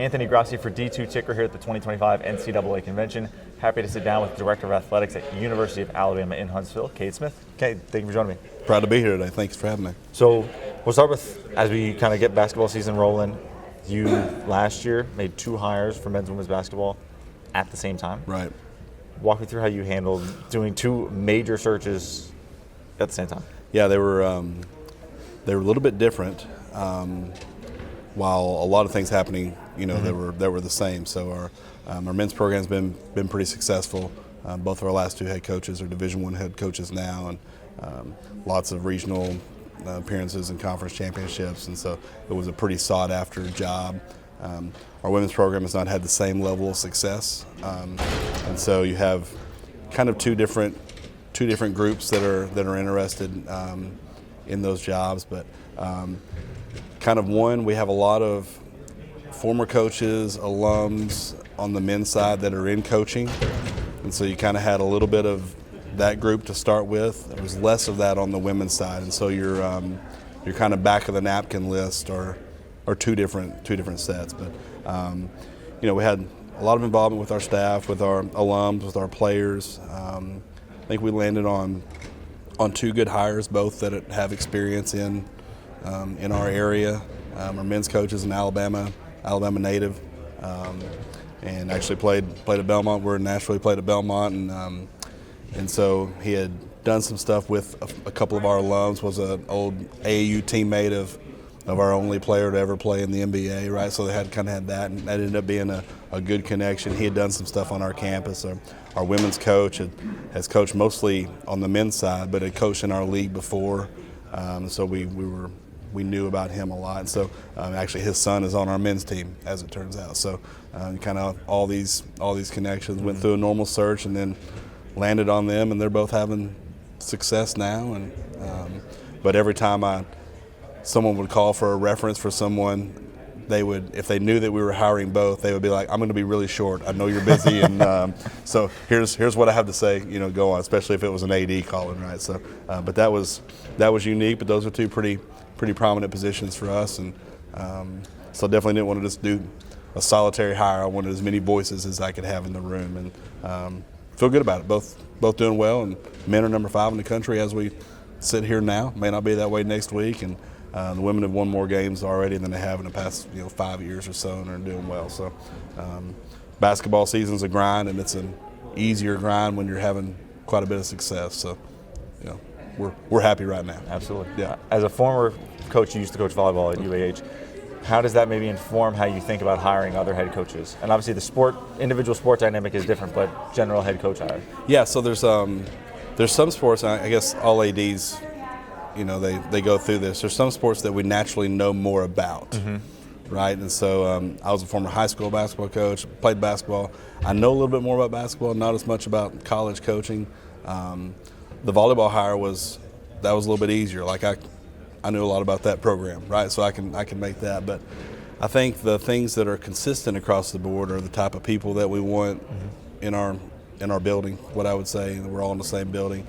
Anthony Grassi for D2 Ticker here at the 2025 NCAA Convention. Happy to sit down with Director of Athletics at University of Alabama in Huntsville, Cade Smith. Cade, thank you for joining me. Proud to be here today. Thanks for having me. So we'll start with, as we kind of get basketball season rolling, you last year made 2 hires for men's and women's basketball at the same time. Right. Walk me through how you handled doing 2 major searches at the same time. Yeah, they were a little bit different. While a lot of things happening, that were the same. So our men's program's been pretty successful. Both of our last 2 head coaches are Division I head coaches now, and lots of regional appearances and conference championships. And so it was a pretty sought after job. Our women's program has not had the same level of success, and so you have kind of two different groups that are interested in those jobs, but. Kind of one, we have a lot of former coaches, alums on the men's side that are in coaching, and so you kind of had a little bit of that group to start with. There was less of that on the women's side, and so your kind of back of the napkin list are 2 different sets. But we had a lot of involvement with our staff, with our alums, with our players. I think we landed on 2 good hires, both that have experience in our area. Our men's coach is an Alabama native, and actually played at Belmont. We're in Nashville. He played at Belmont, and so he had done some stuff with a couple of our alums. Was an old AAU teammate of our only player to ever play in the NBA, right? So they had that, and that ended up being a good connection. He had done some stuff on our campus. Our women's coach has coached mostly on the men's side, but had coached in our league before. So we knew about him a lot. And so actually his son is on our men's team, as it turns out. So kind of all these connections, went through a normal search and then landed on them, and they're both having success now. And but every time someone would call for a reference for someone, they would, if they knew that we were hiring both, they would be like, "I'm going to be really short. I know you're busy, and so here's what I have to say. Go on." Especially if it was an AD calling, right? So, but that was unique. But those are 2 pretty prominent positions for us, and so definitely didn't want to just do a solitary hire. I wanted as many voices as I could have in the room, and feel good about it. Both doing well, and men are number 5 in the country as we sit here now. May not be that way next week, and the women have won more games already than they have in the past 5 years or so, and are doing well. So basketball season's a grind, and it's an easier grind when you're having quite a bit of success. So we're happy right now. Absolutely. Yeah. As a former coach, you used to coach volleyball at UAH. How does that maybe inform how you think about hiring other head coaches? And obviously the individual sport dynamic is different, but general head coach hire. Yeah, so there's some sports, I guess all ADs, they go through this. There's some sports that we naturally know more about, right? And so I was a former high school basketball coach, played basketball. I know a little bit more about basketball, not as much about college coaching. The volleyball hire was a little bit easier. Like I knew a lot about that program, right? So I can make that. But I think the things that are consistent across the board are the type of people that we want in our building. What I would say, we're all in the same building.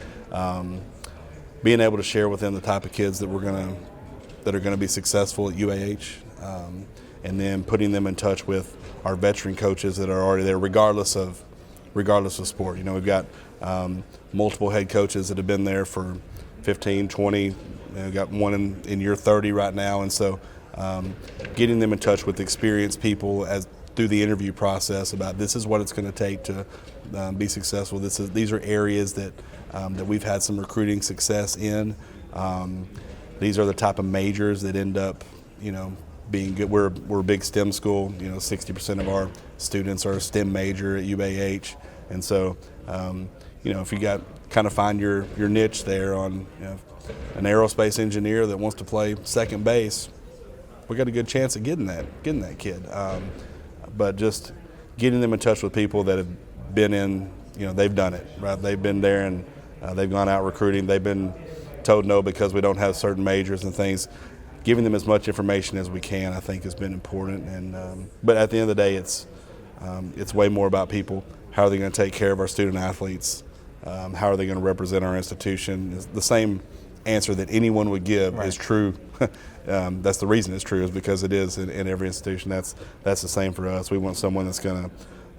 Being able to share with them the type of kids that are gonna be successful at UAH, and then putting them in touch with our veteran coaches that are already there, regardless of sport. We've got multiple head coaches that have been there for 15, 20. We've got one in year 30 right now, and so getting them in touch with experienced people through the interview process about this is what it's going to take to be successful. These are areas that we've had some recruiting success in. These are the type of majors that end up, being good. We're a big STEM school. 60% of our students are a STEM major at UAH, and so if you find your niche there on an aerospace engineer that wants to play second base, we got a good chance of getting that kid. But just getting them in touch with people that have been in, they've done it, right? They've been there and they've gone out recruiting. They've been told no because we don't have certain majors and things. Giving them as much information as we can, I think, has been important. And but at the end of the day, it's way more about people. How are they going to take care of our student athletes? How are they going to represent our institution? It's the same answer that anyone would give is true. That's the reason it's true, is because it is in every institution. That's the same for us. We want someone that's going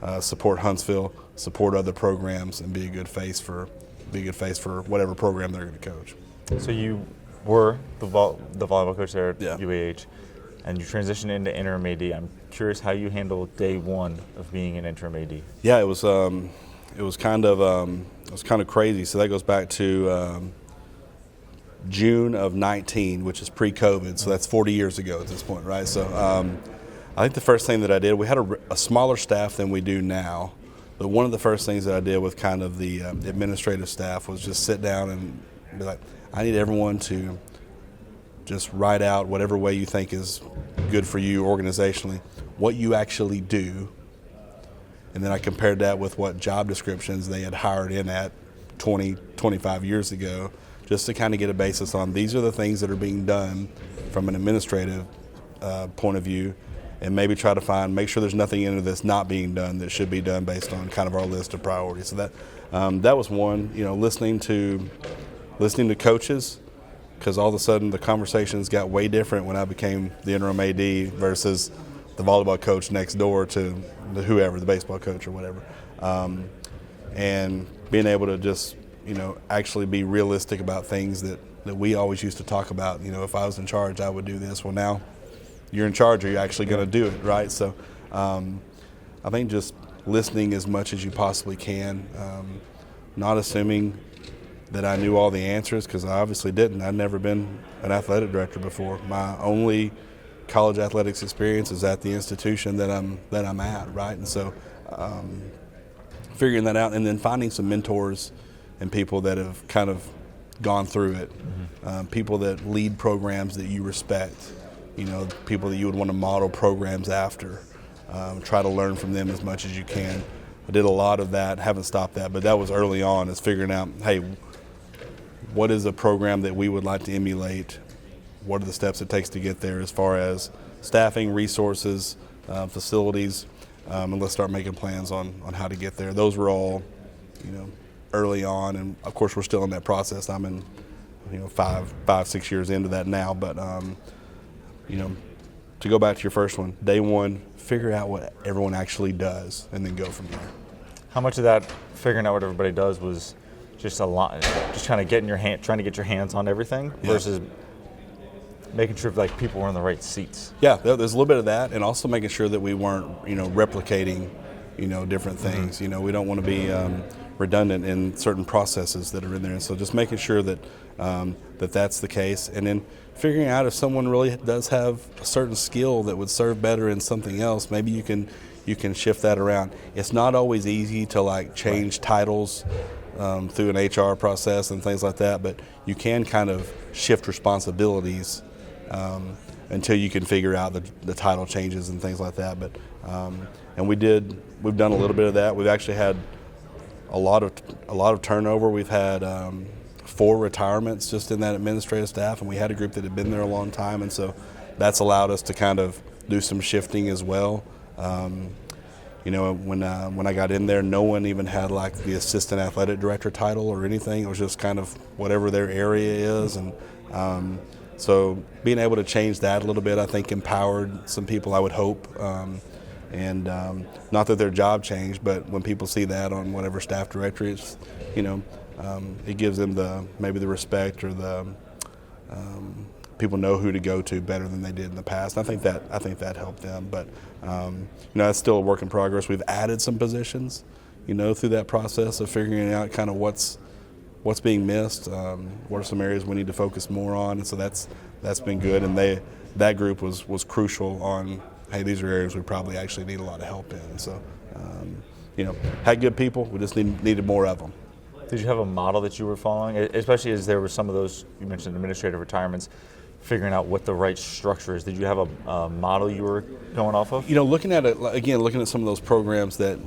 to support Huntsville, support other programs, and be a good face for whatever program they're going to coach. So you were the volleyball coach there at Yeah. UAH, and you transitioned into interim AD. I'm curious how you handled day one of being an interim AD. Yeah, it was kind of crazy. So that goes back to June of 19, which is pre-COVID. So that's 40 years ago at this point, right? So I think the first thing that I did, we had a smaller staff than we do now, but one of the first things that I did with kind of the administrative staff was just sit down and be like, I need everyone to just write out whatever way you think is good for you organizationally, what you actually do. And then I compared that with what job descriptions they had hired in at 20, 25 years ago, just to kind of get a basis on these are the things that are being done from an administrative point of view, and maybe try to make sure there's nothing in it that's not being done that should be done based on kind of our list of priorities. So that was one, listening to coaches, because all of a sudden the conversations got way different when I became the interim AD versus the volleyball coach next door to whoever, the baseball coach or whatever. And being able to just, actually be realistic about things that we always used to talk about. If I was in charge, I would do this. Well, now you're in charge. Are you actually going to do it, right? So I think just listening as much as you possibly can, not assuming that I knew all the answers, because I obviously didn't. I'd never been an athletic director before. My only college athletics experience is at the institution that I'm at, right? And so figuring that out, and then finding some mentors and people that have kind of gone through it, people that lead programs that you respect, people that you would want to model programs after. Try to learn from them as much as you can. I did a lot of that, haven't stopped that, but that was early on, is figuring out, hey, what is a program that we would like to emulate? What are the steps it takes to get there as far as staffing, resources, facilities, and let's start making plans on how to get there. Those were all, early on, and of course we're still in that process. I'm in, 5-6 years into that now, but to go back to your first one, day one, figure out what everyone actually does and then go from there. How much of that figuring out what everybody does was just trying to get your hands on everything versus making sure people were in the right seats? Yeah, there's a little bit of that, and also making sure that we weren't, replicating, different things. We don't want to be redundant in certain processes that are in there, and so just making sure that that's the case, and then figuring out if someone really does have a certain skill that would serve better in something else, maybe you can shift that around. It's not always easy to change titles through an HR process and things like that, but you can kind of shift responsibilities until you can figure out the title changes and things like that. But and we've done a little bit of that. We've actually had a lot of turnover. We've had 4 retirements just in that administrative staff, and we had a group that had been there a long time, and so that's allowed us to kind of do some shifting as well. When I got in there, no one even had the assistant athletic director title or anything. It was just kind of whatever their area is, and so being able to change that a little bit, I think, empowered some people, I would hope. And not that their job changed, but when people see that on whatever staff directory, it's, it gives them maybe the respect, or the people know who to go to better than they did in the past. And I think that helped them. But that's still a work in progress. We've added some positions, through that process of figuring out kind of what's being missed, what are some areas we need to focus more on, and so that's been good. And that group was crucial on, hey, these are areas we probably actually need a lot of help in. And so, had good people. We just needed more of them. Did you have a model that you were following, especially as there were some of those, you mentioned administrative retirements, figuring out what the right structure is? Did you have a model you were going off of? Looking at it, again, looking at some of those programs that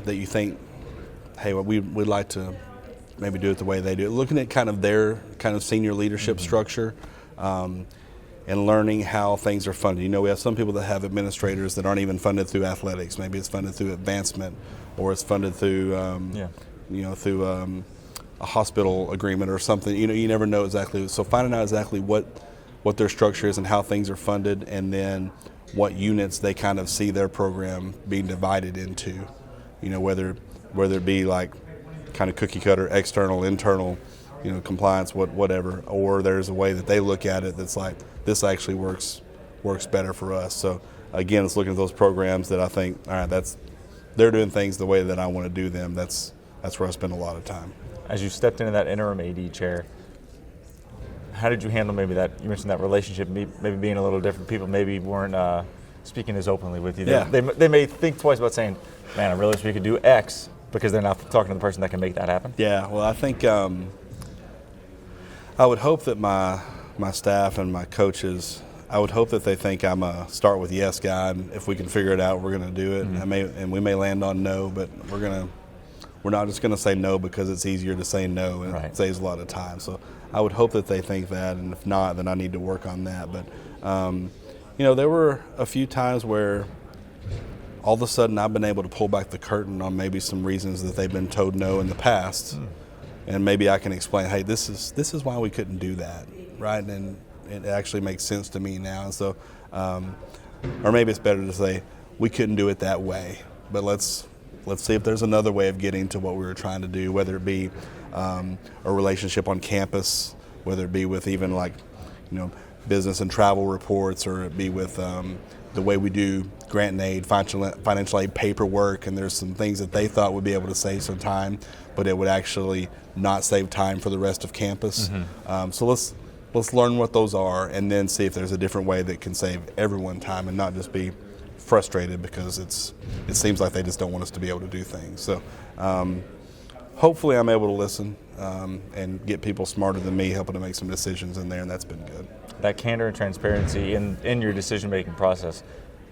you think, hey, well, we'd like to maybe do it the way they do it. Looking at kind of their kind of senior leadership structure, and learning how things are funded. We have some people that have administrators that aren't even funded through athletics. Maybe it's funded through advancement, or it's funded through, through a hospital agreement or something. You never know exactly. So finding out exactly what their structure is and how things are funded, and then what units they kind of see their program being divided into. Whether it be like kind of cookie cutter, external, internal, compliance, whatever, or there's a way that they look at it that's like, this actually works better for us. So again, it's looking at those programs that I think, all right, they're doing things the way that I want to do them. That's where I spend a lot of time. As you stepped into that interim AD chair, how did you handle maybe that? You mentioned that relationship maybe being a little different. People maybe weren't speaking as openly with you. Yeah. They may think twice about saying, man, I really wish we could do X, because they're not talking to the person that can make that happen. Yeah, well, I think I would hope that my staff and my coaches, I would hope that they think I'm a start with yes guy, and if we can figure it out, we're going to do it. Mm-hmm. And we may land on no, but we're not just going to say no because it's easier to say no, and It saves a lot of time. So I would hope that they think that, and if not, then I need to work on that. But there were a few times where all of a sudden I've been able to pull back the curtain on maybe some reasons that they've been told no in the past, and maybe I can explain, hey, this is why we couldn't do that, right? And it actually makes sense to me now. And so, or maybe it's better to say we couldn't do it that way, but let's see if there's another way of getting to what we were trying to do, whether it be a relationship on campus, whether it be with even like, business and travel reports, or it be with the way we do grant and aid, financial aid paperwork, and there's some things that they thought would be able to save some time, but it would actually not save time for the rest of campus. Mm-hmm. So let's learn what those are, and then see if there's a different way that can save everyone time and not just be frustrated because it seems like they just don't want us to be able to do things. So hopefully I'm able to listen and get people smarter than me helping to make some decisions in there, and that's been good. That candor and transparency in your decision-making process,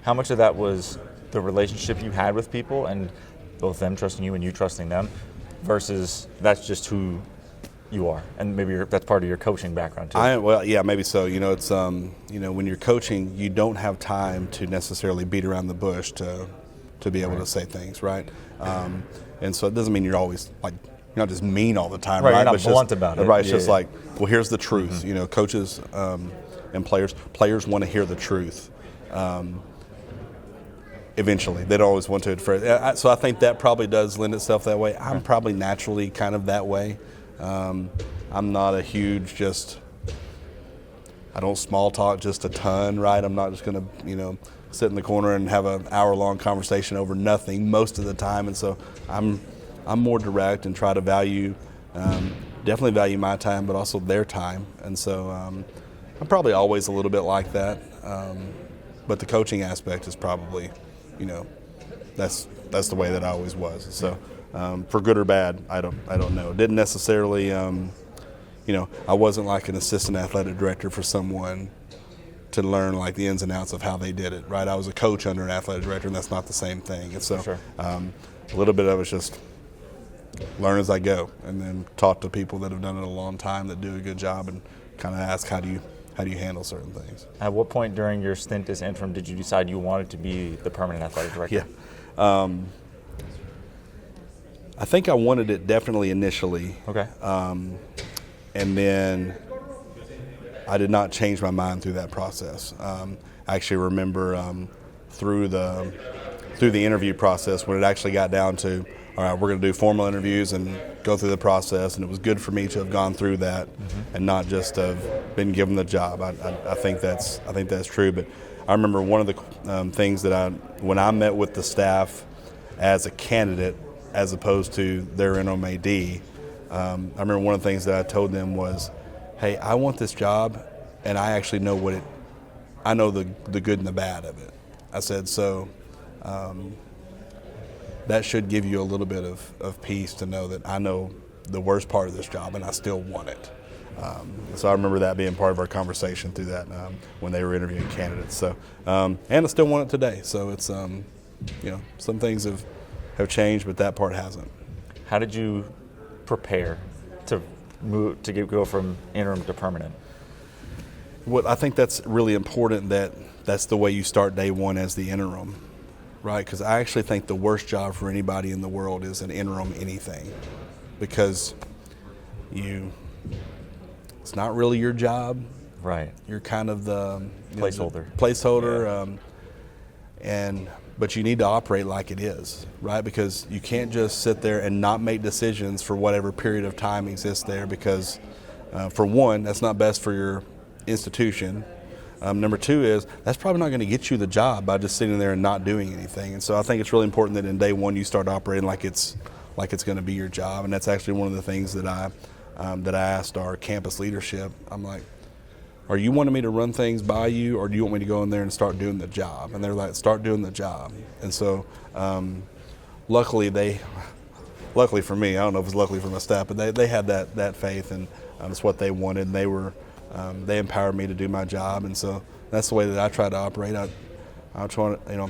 how much of that was the relationship you had with people and both them trusting you and you trusting them, versus that's just who you are, and maybe that's part of your coaching background too? Maybe so. It's when you're coaching, you don't have time to necessarily beat around the bush to be able to say things, right? And so it doesn't mean you're always like, you're not just mean all the time, right? You're not blunt about it. Right, it's just like, well, here's the truth. Mm-hmm. Coaches and players want to hear the truth. Eventually, they'd always want to. So I think that probably does lend itself that way. I'm probably naturally kind of that way. I'm not a huge I don't small talk just a ton, right? I'm not just going to, sit in the corner and have an hour-long conversation over nothing most of the time. And so I'm more direct and try to definitely value my time, but also their time. And so I'm probably always a little bit like that. But the coaching aspect is probably, that's the way that I always was. So for good or bad, I don't know. Didn't necessarily, I wasn't like an assistant athletic director for someone to learn like the ins and outs of how they did it, right? I was a coach under an athletic director, and that's not the same thing. And so sure. A little bit of it's just learn as I go, and then talk to people that have done it a long time that do a good job, and kind of ask how do you handle certain things. At what point during your stint as interim did you decide you wanted to be the permanent athletic director? Yeah. I think I wanted it definitely initially. Okay. And then I did not change my mind through that process. I actually remember through the interview process when it actually got down to, all right, we're going to do formal interviews and go through the process, and it was good for me to have gone through that and not just have been given the job. I think that's true. But I remember one of the things that when I met with the staff as a candidate as opposed to their interim AD, I remember one of the things that I told them was, hey, I want this job, and I actually know I know the good and the bad of it. I said, so that should give you a little bit of peace to know that I know the worst part of this job, and I still want it. So I remember that being part of our conversation through that when they were interviewing candidates. So, and I still want it today. So it's, some things have changed, but that part hasn't. How did you prepare to go from interim to permanent? Well, I think that's really important that's the way you start day one as the interim, right? Because I actually think the worst job for anybody in the world is an interim anything, because it's not really your job. Right. You're kind of the Placeholder. But you need to operate like it is, right? Because you can't just sit there and not make decisions for whatever period of time exists there, because for one, that's not best for your institution. Number two is that's probably not going to get you the job by just sitting there and not doing anything. And so I think it's really important that in day one you start operating like it's going to be your job. And that's actually one of the things that I asked our campus leadership. I'm like, are you wanting me to run things by you, or do you want me to go in there and start doing the job? And they're like, start doing the job. And so luckily for me, I don't know if it's luckily for my staff, but they had that faith, and it's what they wanted. And they empowered me to do my job. And so that's the way that I try to operate. I try to,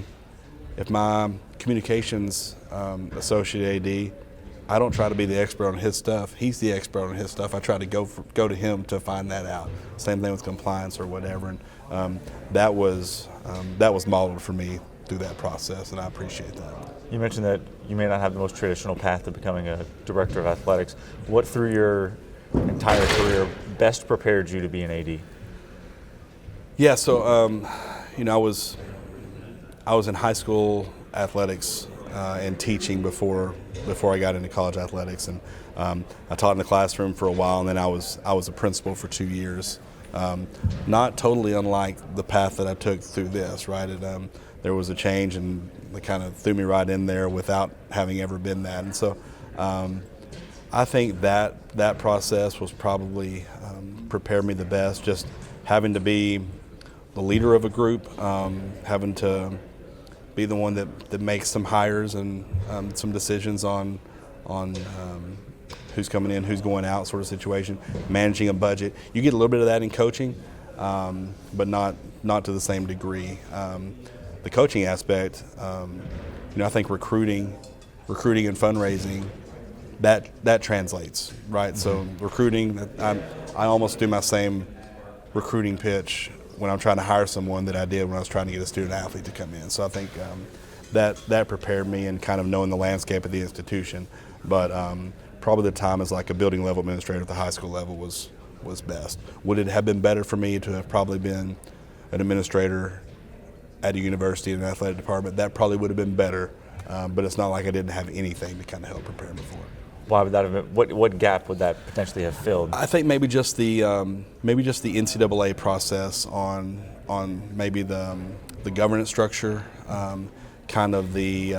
if my communications associate AD, I don't try to be the expert on his stuff. He's the expert on his stuff. I try to go to him to find that out. Same thing with compliance or whatever. And that was modeled for me through that process, and I appreciate that. You mentioned that you may not have the most traditional path to becoming a director of athletics. What through your entire career best prepared you to be an AD? Yeah, so I was in high school athletics and teaching before I got into college athletics, and I taught in the classroom for a while, and then I was a principal for 2 years. Not totally unlike the path that I took through this, right? There was a change, and they kind of threw me right in there without having ever been that. And so I think that process was probably prepared me the best, just having to be the leader of a group, having to be the one that makes some hires and some decisions on who's coming in, who's going out, sort of situation, managing a budget. You get a little bit of that in coaching, but not to the same degree. The coaching aspect, I think recruiting and fundraising, that translates, right? So recruiting, I almost do my same recruiting pitch when I'm trying to hire someone that I did when I was trying to get a student athlete to come in. So I think that prepared me in kind of knowing the landscape of the institution. But probably the time as like a building level administrator at the high school level was best. Would it have been better for me to have probably been an administrator at a university in an athletic department? That probably would have been better, but it's not like I didn't have anything to kind of help prepare me for it. Why would that have been, what gap would that potentially have filled? I think maybe just the NCAA process on maybe the governance structure, kind of the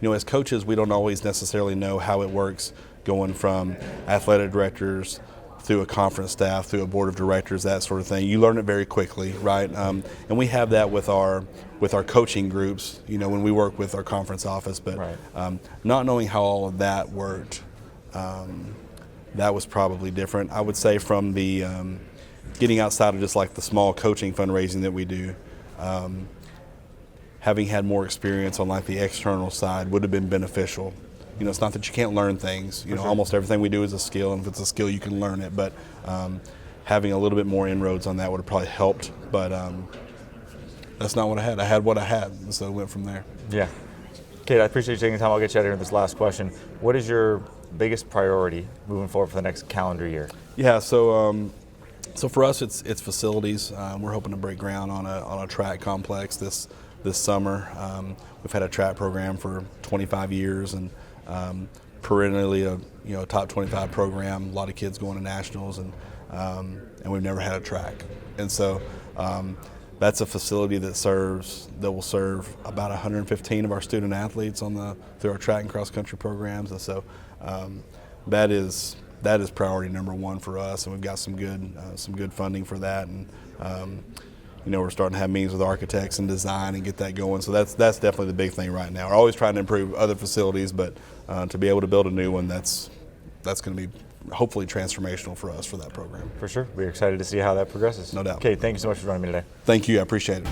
as coaches we don't always necessarily know how it works, going from athletic directors through a conference staff, through a board of directors, that sort of thing. You learn it very quickly, right? And we have that with our coaching groups, when we work with our conference office. But right. Not knowing how all of that worked, that was probably different. I would say from the getting outside of just like the small coaching fundraising that we do, having had more experience on like the external side would have been beneficial. It's not that you can't learn things. Sure. Almost everything we do is a skill, and if it's a skill, you can learn it. But having a little bit more inroads on that would have probably helped. But that's not what I had. I had what I had, and so it went from there. Yeah. Cade, I appreciate you taking the time. I'll get you out here in this last question. What is your biggest priority moving forward for the next calendar year? Yeah. So for us, it's facilities. We're hoping to break ground on a track complex this summer. We've had a track program for 25 years, and perennially a top 25 program. A lot of kids going to nationals, and we've never had a track. And so that's a facility that will serve about 115 of our student athletes through our track and cross country programs. And so that is priority number one for us, and we've got some good funding for that. And we're starting to have meetings with architects and design and get that going. So that's definitely the big thing right now. We're always trying to improve other facilities, but to be able to build a new one, that's going to be hopefully transformational for us for that program. For sure. We're excited to see how that progresses. No doubt. Cade, thank you so much for joining me today. Thank you. I appreciate it.